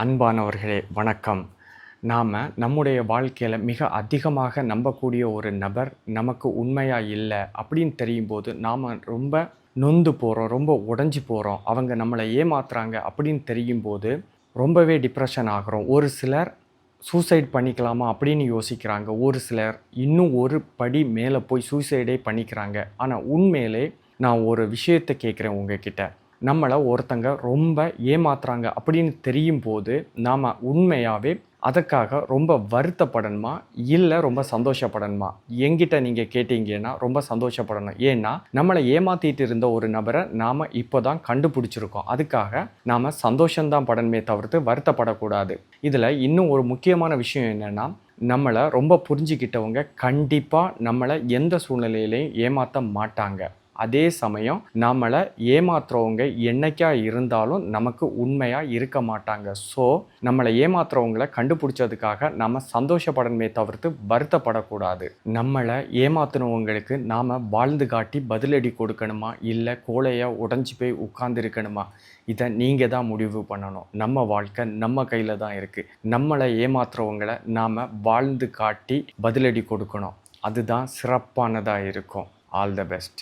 அன்பானவர்களே வணக்கம். நாம் நம்முடைய வாழ்க்கையில் மிக அதிகமாக நம்பக்கூடிய ஒரு நபர் நமக்கு உண்மையாக இல்லை அப்படின்னு தெரியும்போது நாம் ரொம்ப நொந்து போகிறோம், ரொம்ப உடஞ்சி போகிறோம். அவங்க நம்மளை ஏமாத்துறாங்க அப்படின்னு தெரியும்போது ரொம்பவே டிப்ரெஷன் ஆகிறோம். ஒரு சிலர் சூசைட் பண்ணிக்கலாமா அப்படின்னு யோசிக்கிறாங்க. ஒரு சிலர் இன்னும் ஒரு படி மேலே போய் சூசைடே பண்ணிக்கிறாங்க. ஆனால் உண்மையிலே நான் ஒரு விஷயத்தை கேட்குறேன் உங்ககிட்ட. நம்மளை ஒருத்தங்க ரொம்ப ஏமாத்துறாங்க அப்படின்னு தெரியும் போது நாம் உண்மையாகவே அதுக்காக ரொம்ப வருத்தப்படணுமா இல்லை ரொம்ப சந்தோஷப்படணுமா? என்கிட்ட நீங்கள் கேட்டீங்கன்னா ரொம்ப சந்தோஷப்படணும். ஏன்னா நம்மளை ஏமாற்றிட்டு இருந்த ஒரு நபரை நாம் இப்போ தான் கண்டுபிடிச்சிருக்கோம். அதுக்காக நாம் சந்தோஷம்தான் படணுமே தவிர்த்து வருத்தப்படக்கூடாது. இதில் இன்னும் ஒரு முக்கியமான விஷயம் என்னென்னா, நம்மளை ரொம்ப புரிஞ்சுக்கிட்டவங்க கண்டிப்பாக நம்மளை எந்த சூழ்நிலையிலையும் ஏமாற்ற மாட்டாங்க. அதே சமயம் நம்மளை ஏமாத்துறவங்க என்னைக்கா இருந்தாலும் நமக்கு உண்மையாக இருக்க மாட்டாங்க. ஸோ நம்மளை ஏமாத்துறவங்களை கண்டுபிடிச்சதுக்காக நம்ம சந்தோஷப்படணுமே தவிர்த்து வருத்தப்படக்கூடாது. நம்மளை ஏமாத்துனவங்களுக்கு நாம் வாழ்ந்து காட்டி பதிலடி கொடுக்கணுமா இல்லை கோழையாக உடஞ்சி போய் உட்கார்ந்துருக்கணுமா? இதை நீங்கள் தான் முடிவு பண்ணணும். நம்ம வாழ்க்கை நம்ம கையில் தான் இருக்குது. நம்மளை ஏமாத்துறவங்களை நாம் வாழ்ந்து காட்டி பதிலடி கொடுக்கணும். அதுதான் சிறப்பானதாக இருக்கும். All the best.